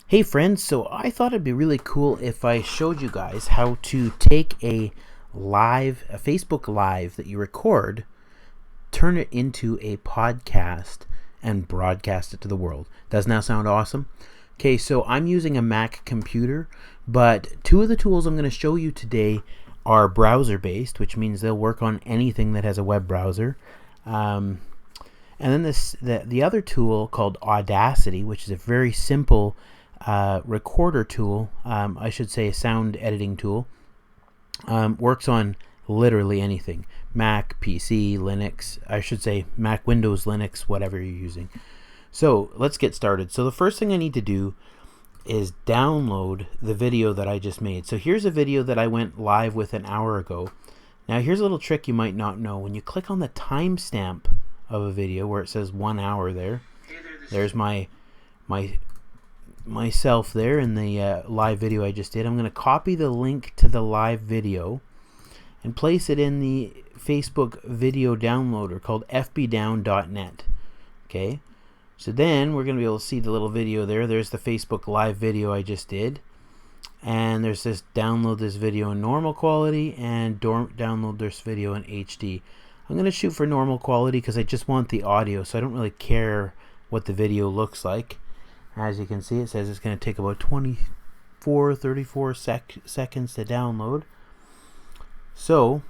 Hey friends, so I thought it'd be really cool if I showed you guys how to take a Facebook Live that you record, turn it into a podcast, and broadcast it to the world. Doesn't that sound awesome? Okay, so I'm using a Mac computer, but two of the tools I'm going to show you today are browser based, which means they'll work on anything that has a web browser. And then the other tool called Audacity, which is a very simple recorder tool, I should say a sound editing tool, works on literally anything. Mac, PC, Linux, I should say Mac, Windows, Linux, whatever you're using. So let's get started. So the first thing I need to do is download the video that I just made. So here's a video that I went live with an hour ago. Now here's a little trick you might not know. When you click on the timestamp of a video where it says 1 hour there's myself there in the live video I just did. I'm going to copy the link to the live video and place it in the Facebook video downloader called fbdown.net. Okay, so then we're going to be able to see the little video there. There's the Facebook live video I just did, and there's this download this video in normal quality and download this video in HD. I'm going to shoot for normal quality because I just want the audio, so I don't really care what the video looks like. As you can see, it says it's going to take about 34 seconds to download. So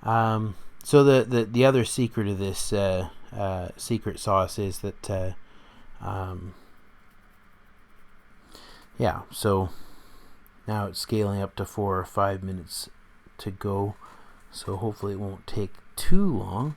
the other secret of this secret sauce is that so now it's scaling up to 4 or 5 minutes to go, so hopefully it won't take too long.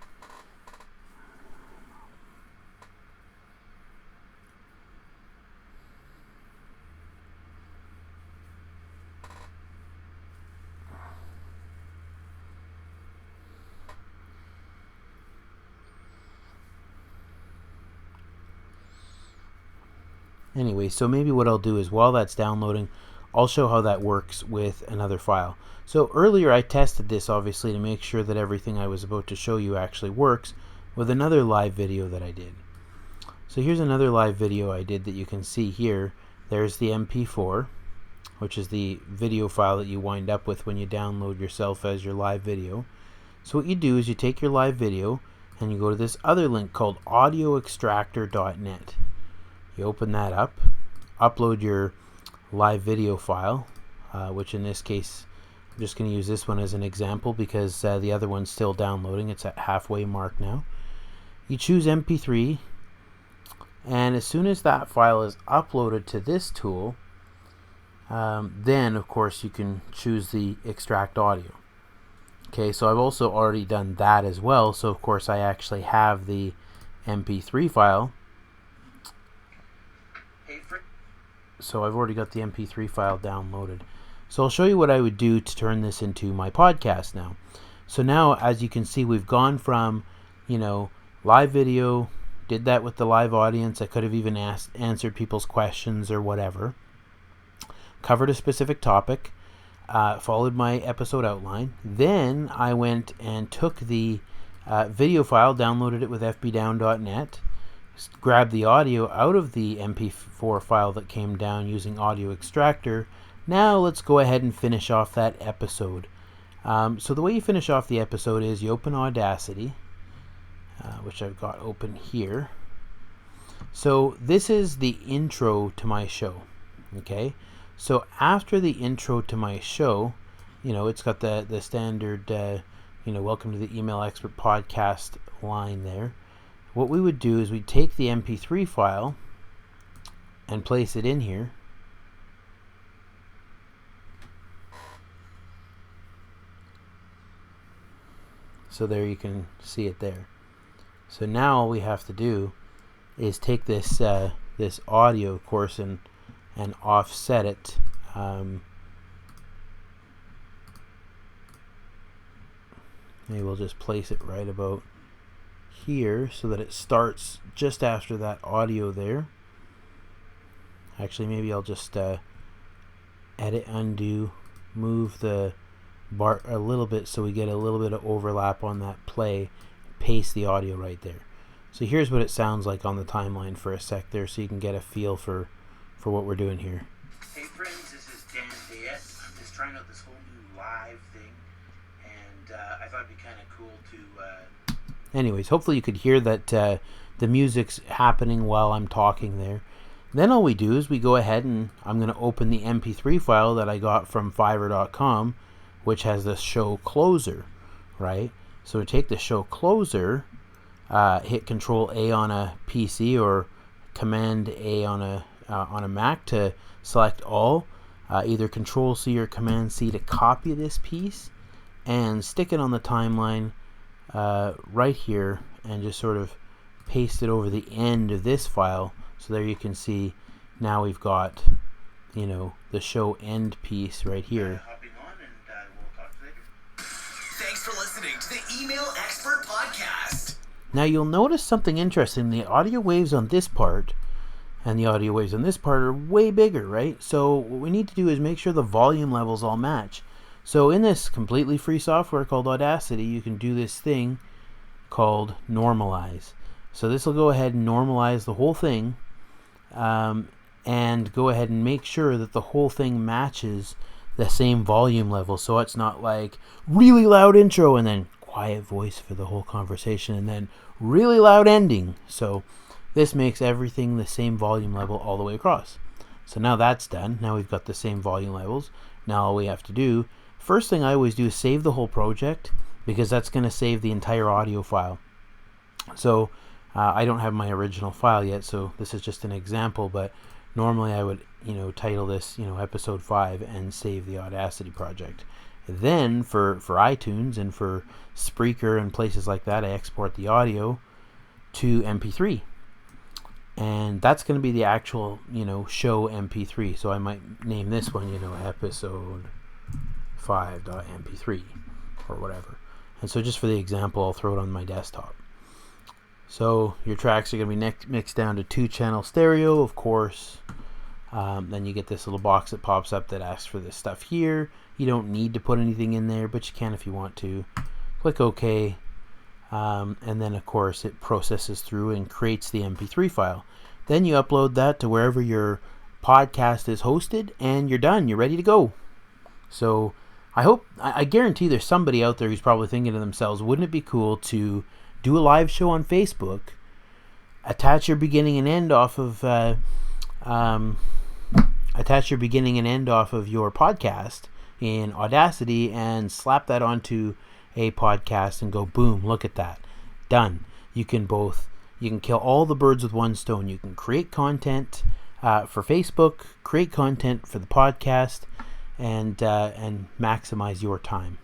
Anyway, so maybe what I'll do is while that's downloading, I'll show how that works with another file. So earlier I tested this obviously to make sure that everything I was about to show you actually works with another live video that I did. So here's another live video I did that you can see here. There's the MP4, which is the video file that you wind up with when you download yourself as your live video. So what you do is you take your live video and you go to this other link called audioextractor.net. You open that up, upload your live video file, which in this case I'm just going to use this one as an example because the other one's still downloading. It's at halfway mark now. You choose MP3, and as soon as that file is uploaded to this tool, then of course you can choose the extract audio. Okay, so I've also already done that as well, so of course I actually have the MP3 file. So I've already got the MP3 file downloaded. So I'll show you what I would do to turn this into my podcast now. So now, as you can see, we've gone from, live video, did that with the live audience. I could have even answered people's questions or whatever. Covered a specific topic, followed my episode outline. Then I went and took the video file, downloaded it with fbdown.net, grab the audio out of the MP4 file that came down using Audio Extractor. Now let's go ahead and finish off that episode. So the way you finish off the episode is you open Audacity, which I've got open here. So this is the intro to my show. Okay, so after the intro to my show, it's got the standard, welcome to the Email Expert podcast line there. What we would do is we'd take the MP3 file and place it in here. So there you can see it there. So now all we have to do is take this this audio, of course, and offset it. Maybe we'll just place it right about here so that it starts just after that audio there. Actually, maybe I'll just edit, undo, move the bar a little bit so we get a little bit of overlap on that play, paste the audio right there. So here's what it sounds like on the timeline for a sec there, so you can get a feel for for what we're doing here. Hey friends, this is Dan Diet. I'm just trying out this whole new live thing, and I thought it'd be kind of cool to... Anyways, hopefully you could hear that the music's happening while I'm talking there. Then all we do is we go ahead and I'm going to open the MP3 file that I got from Fiverr.com, which has the show closer, right? So we take the show closer, hit Control A on a PC or Command A on a Mac to select all, either Control C or Command C to copy this piece and stick it on the timeline right here and just sort of paste it over the end of this file. So there you can see now we've got, you know, the show end piece right here. Hopping on, and we'll talk later. Thanks for listening to the Email Expert Podcast. Now you'll notice something interesting. The audio waves on this part and the audio waves on this part are way bigger, right? So what we need to do is make sure the volume levels all match. So in this completely free software called Audacity, you can do this thing called normalize. So this will go ahead and normalize the whole thing, and go ahead and make sure that the whole thing matches the same volume level. So it's not like really loud intro and then quiet voice for the whole conversation and then really loud ending. So this makes everything the same volume level all the way across. So now that's done. Now we've got the same volume levels. Now all we have to do, first thing I always do is save the whole project, because that's going to save the entire audio file. So I don't have my original file yet, so this is just an example, but normally I would, title this, episode 5 and save the Audacity project. Then for iTunes and for Spreaker and places like that, I export the audio to MP3. And that's going to be the actual, show MP3. So I might name this one, episode 5.mp3 or whatever. And so just for the example, I'll throw it on my desktop. So your tracks are going to be mixed down to 2-channel stereo, of course. Then you get this little box that pops up that asks for this stuff here. You don't need to put anything in there, but you can if you want to. Click OK. And then, of course, it processes through and creates the MP3 file. Then you upload that to wherever your podcast is hosted, and you're done. You're ready to go. So I guarantee there's somebody out there who's probably thinking to themselves, wouldn't it be cool to do a live show on Facebook, attach your beginning and end off of your podcast in Audacity and slap that onto a podcast and go boom, look at that, done. You can kill all the birds with one stone. You can create content for Facebook, create content for the podcast, and maximize your time.